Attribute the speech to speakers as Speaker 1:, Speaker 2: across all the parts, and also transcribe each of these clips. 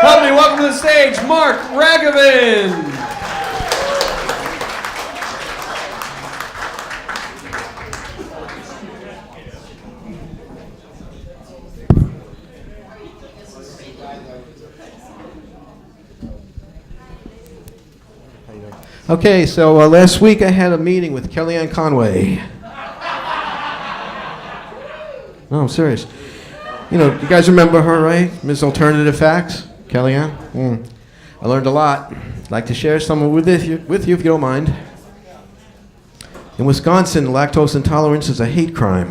Speaker 1: Help me welcome to the stage, Marc Ragovin.
Speaker 2: Okay, so last week I had a meeting with Kellyanne Conway. No, I'm serious. You know, you guys remember her, right? Ms. Alternative Facts, Kellyanne? I learned a lot. I'd like to share some with you if you don't mind. In Wisconsin, lactose intolerance is a hate crime.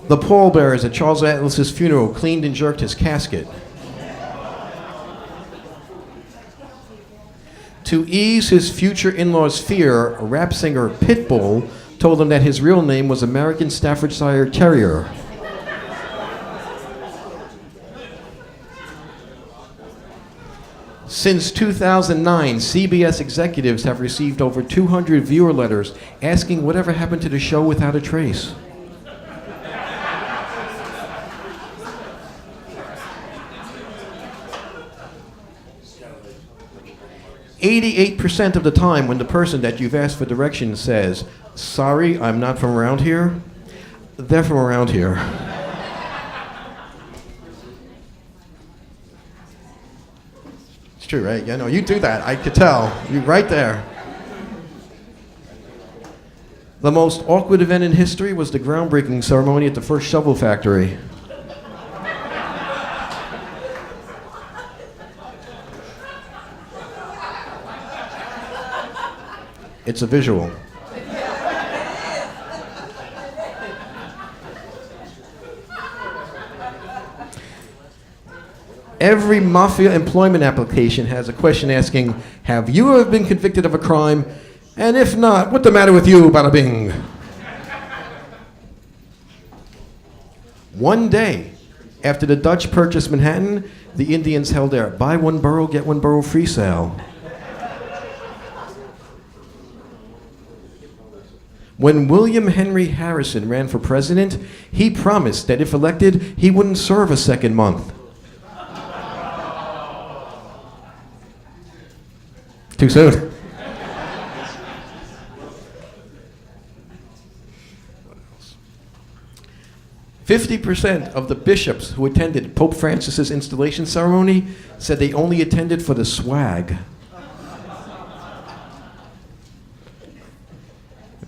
Speaker 2: The pallbearers at Charles Atlas's funeral cleaned and jerked his casket. To ease his future in-law's fear, rap singer Pitbull told him that his real name was American Staffordshire Terrier. Since 2009, CBS executives have received over 200 viewer letters asking whatever happened to the show Without a Trace. 88% of the time when the person that you've asked for directions says, "Sorry, I'm not from around here," they're from around here. It's true, right? Yeah, no, you do that. I could tell. You're right there. The most awkward event in history was the groundbreaking ceremony at the first shovel factory. It's a visual. Every mafia employment application has a question asking, "Have you ever been convicted of a crime? And if not, what the matter with you, bada bing?" One day after the Dutch purchased Manhattan, the Indians held their buy one borough, get one borough free sale. When William Henry Harrison ran for president, he promised that if elected, he wouldn't serve a second month. Too soon. 50% of the bishops who attended Pope Francis's installation ceremony said they only attended for the swag.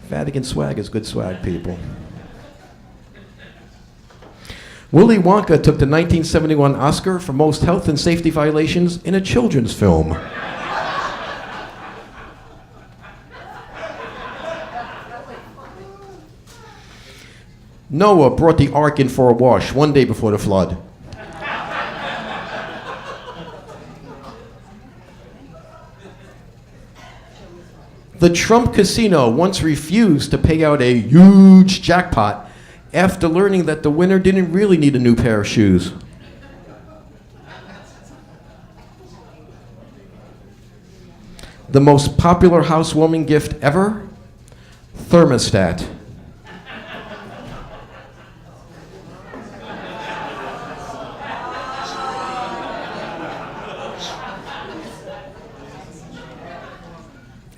Speaker 2: Vatican swag is good swag, people. Willy Wonka took the 1971 Oscar for most health and safety violations in a children's film. Noah brought the ark in for a wash one day before the flood. The Trump casino once refused to pay out a huge jackpot after learning that the winner didn't really need a new pair of shoes. The most popular housewarming gift ever? Thermostat.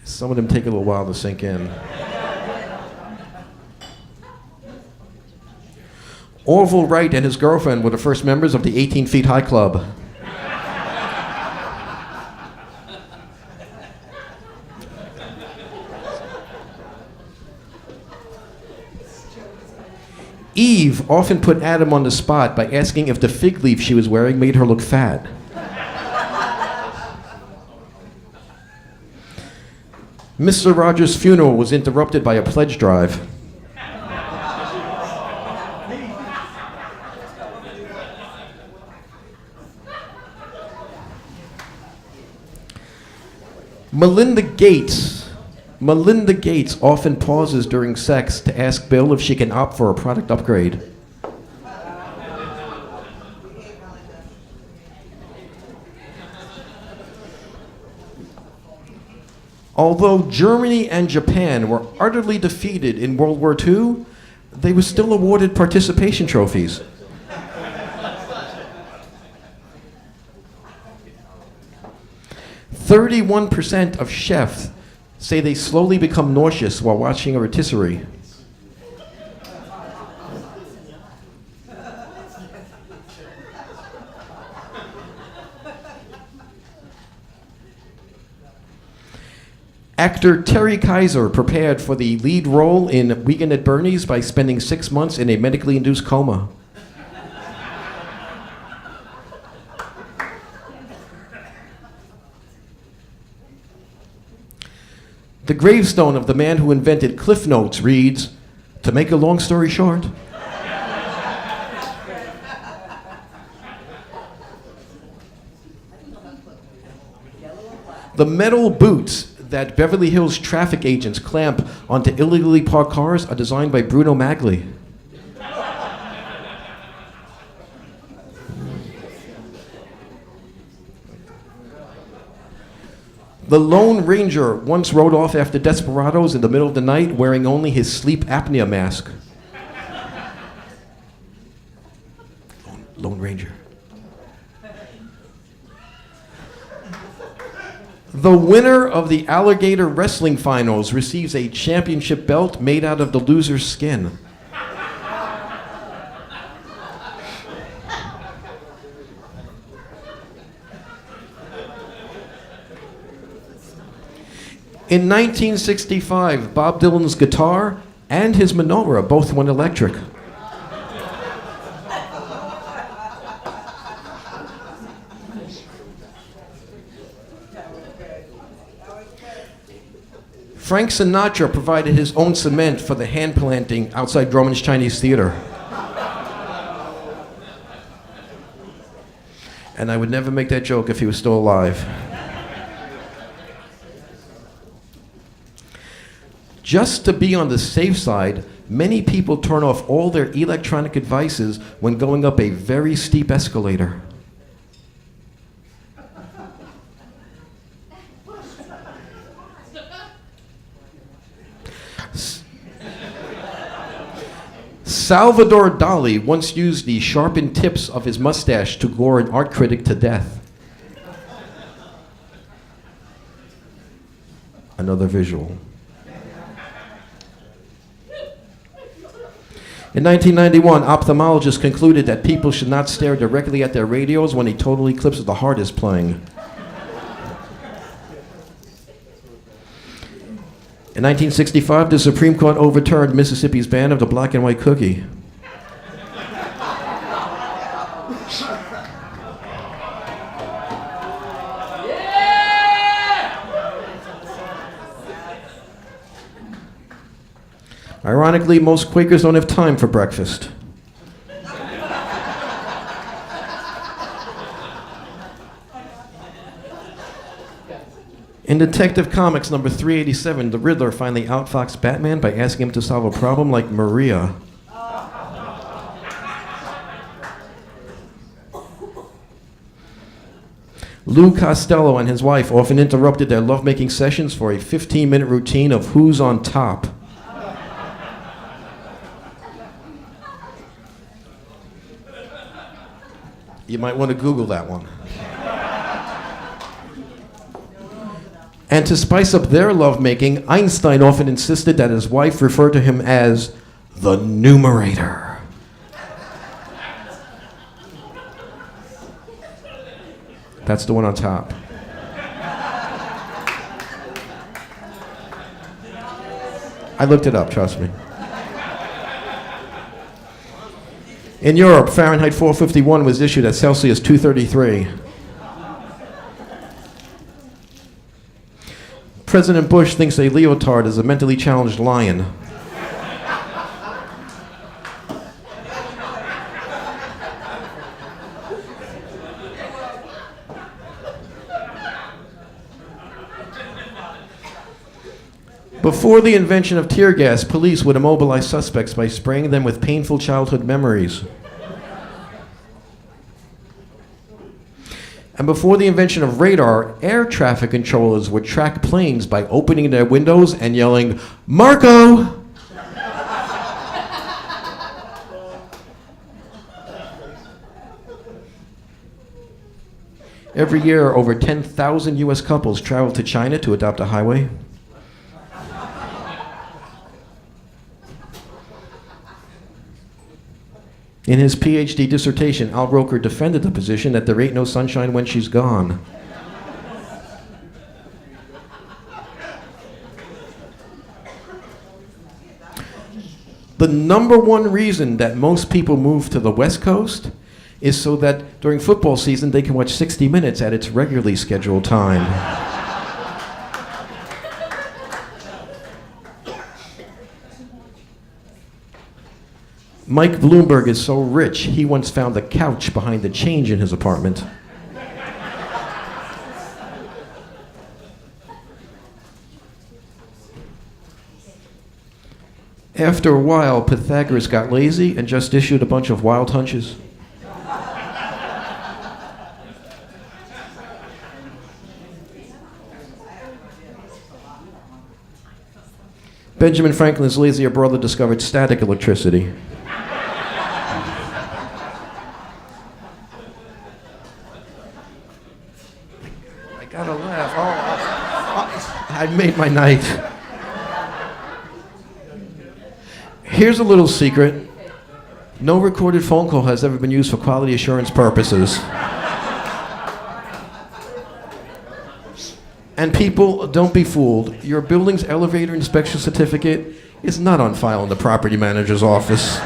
Speaker 2: Some of them take a little while to sink in. Orville Wright and his girlfriend were the first members of the 18 Feet High Club. Eve often put Adam on the spot by asking if the fig leaf she was wearing made her look fat. Mr. Rogers' funeral was interrupted by a pledge drive. Melinda Gates often pauses during sex to ask Bill if she can opt for a product upgrade. Although Germany and Japan were utterly defeated in World War II, they were still awarded participation trophies. "31% of chefs say they slowly become nauseous while watching a rotisserie." Actor Terry Kaiser prepared for the lead role in Weekend at Bernie's by spending 6 months in a medically induced coma. The gravestone of the man who invented Cliff Notes reads, "To make a long story short." The metal boots that Beverly Hills traffic agents clamp onto illegally parked cars are designed by Bruno Magli. The Lone Ranger once rode off after desperados in the middle of the night wearing only his sleep apnea mask. Lone Ranger. The winner of the alligator wrestling finals receives a championship belt made out of the loser's skin. In 1965, Bob Dylan's guitar and his menorah both went electric. Frank Sinatra provided his own cement for the hand planting outside Grauman's Chinese Theater. And I would never make that joke if he was still alive. Just to be on the safe side, many people turn off all their electronic devices when going up a very steep escalator. Salvador Dali once used the sharpened tips of his mustache to gore an art critic to death. Another visual. In 1991, ophthalmologists concluded that people should not stare directly at their radios when a total eclipse of the heart is playing. In 1965, the Supreme Court overturned Mississippi's ban of the black and white cookie. Ironically, most Quakers don't have time for breakfast. In Detective Comics number 387, the Riddler finally outfoxed Batman by asking him to solve a problem like Maria. Lou Costello and his wife often interrupted their lovemaking sessions for a 15-minute routine of Who's on Top. You might want to Google that one. And to spice up their lovemaking, Einstein often insisted that his wife refer to him as the numerator. That's the one on top. I looked it up, trust me. In Europe, Fahrenheit 451 was issued at Celsius 233. President Bush thinks a leotard is a mentally challenged lion. Before the invention of tear gas, police would immobilize suspects by spraying them with painful childhood memories. And before the invention of radar, air traffic controllers would track planes by opening their windows and yelling, "Marco!" Every year, over 10,000 U.S. couples travel to China to adopt a highway. In his PhD dissertation, Al Roker defended the position that there ain't no sunshine when she's gone. The number one reason that most people move to the West Coast is so that during football season they can watch 60 Minutes at its regularly scheduled time. Mike Bloomberg is so rich, he once found a couch behind the change in his apartment. After a while, Pythagoras got lazy and just issued a bunch of wild hunches. Benjamin Franklin's lazier brother discovered static electricity. I gotta laugh. I made my night. Here's a little secret. No recorded phone call has ever been used for quality assurance purposes. And people, don't be fooled. Your building's elevator inspection certificate is not on file in the property manager's office.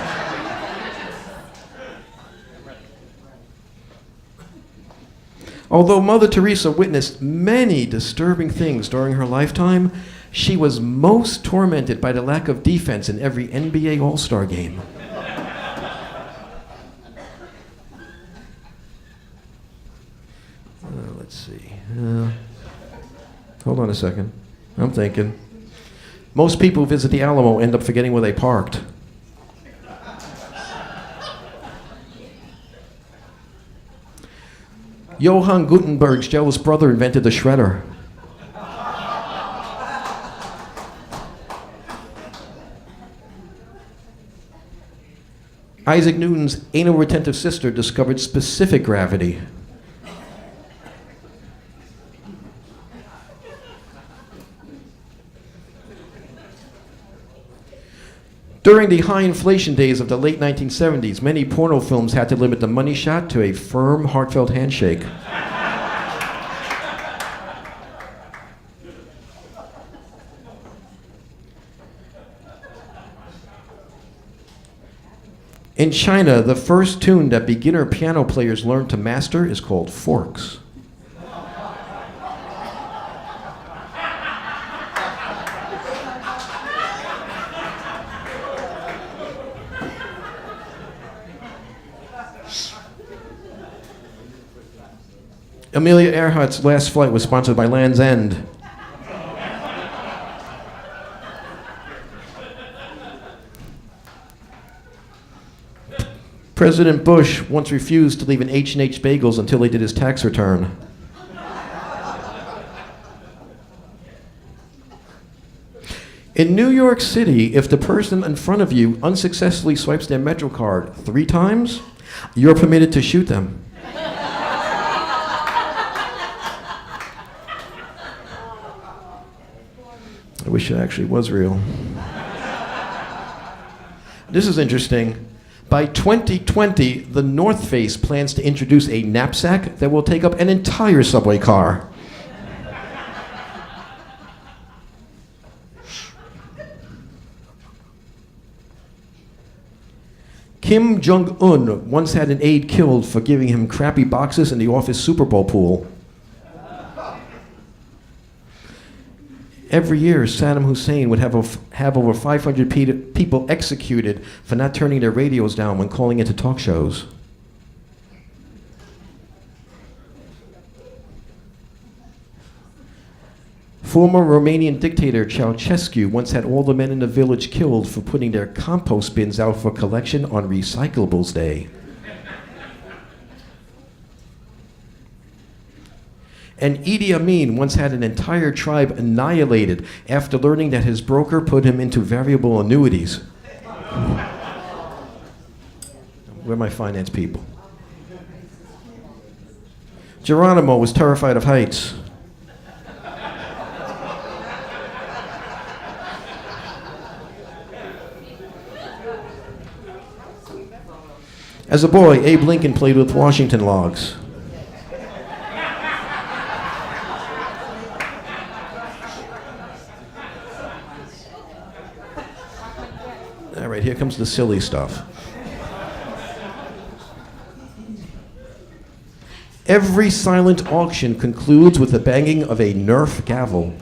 Speaker 2: Although Mother Teresa witnessed many disturbing things during her lifetime, she was most tormented by the lack of defense in every NBA All-Star game. Let's see. Hold on a second. I'm thinking. Most people who visit the Alamo end up forgetting where they parked. Johann Gutenberg's jealous brother invented the shredder. Isaac Newton's anal retentive sister discovered specific gravity. During the high inflation days of the late 1970s, many porno films had to limit the money shot to a firm, heartfelt handshake. In China, the first tune that beginner piano players learn to master is called forks. Amelia Earhart's last flight was sponsored by Land's End. President Bush once refused to leave an H&H Bagels until he did his tax return. In New York City, if the person in front of you unsuccessfully swipes their Metro card 3 times, you're permitted to shoot them. I wish it actually was real. This is interesting. By 2020, the North Face plans to introduce a knapsack that will take up an entire subway car. Kim Jong-un once had an aide killed for giving him crappy boxes in the office Super Bowl pool. Every year, Saddam Hussein would have over 500 people executed for not turning their radios down when calling into talk shows. Former Romanian dictator Ceausescu once had all the men in the village killed for putting their compost bins out for collection on Recyclables Day. And Idi Amin once had an entire tribe annihilated after learning that his broker put him into variable annuities. Where are my finance people? Geronimo was terrified of heights. As a boy, Abe Lincoln played with Washington logs. All right, here comes the silly stuff. Every silent auction concludes with the banging of a Nerf gavel.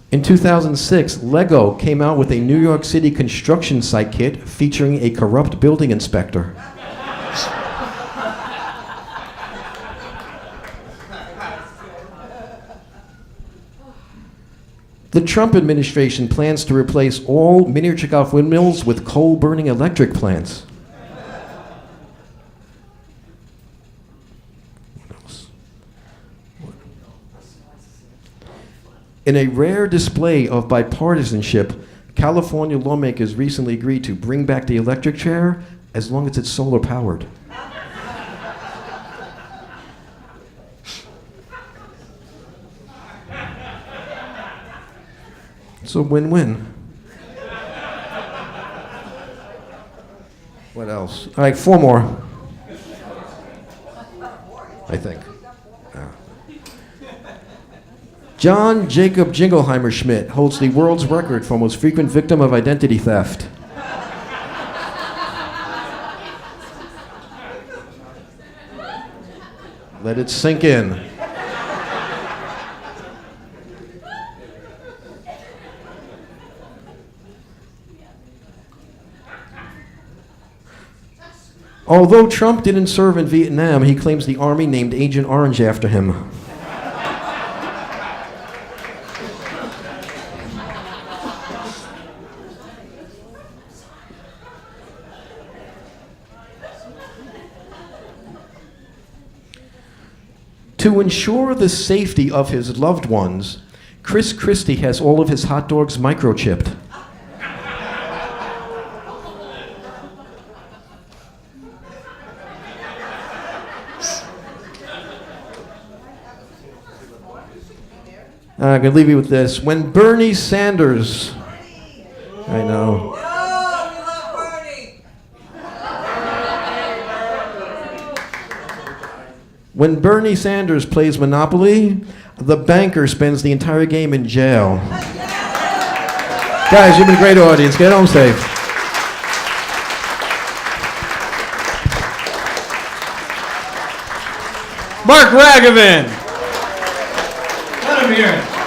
Speaker 2: In 2006, Lego came out with a New York City construction site kit featuring a corrupt building inspector. The Trump administration plans to replace all miniature golf windmills with coal-burning electric plants. What else? In a rare display of bipartisanship, California lawmakers recently agreed to bring back the electric chair as long as it's solar-powered. It's a win-win. What else? All right, 4 more. I think. John Jacob Jingleheimer Schmidt holds the world's record for most frequent victim of identity theft. Let it sink in. Although Trump didn't serve in Vietnam, he claims the army named Agent Orange after him. To ensure the safety of his loved ones, Chris Christie has all of his hot dogs microchipped. I'm going to leave you with this. When Bernie Sanders... I know. When Bernie Sanders plays Monopoly, the banker spends the entire game in jail. Guys, you've been a great audience. Get home safe.
Speaker 1: Marc Ragovin. Let him hear it.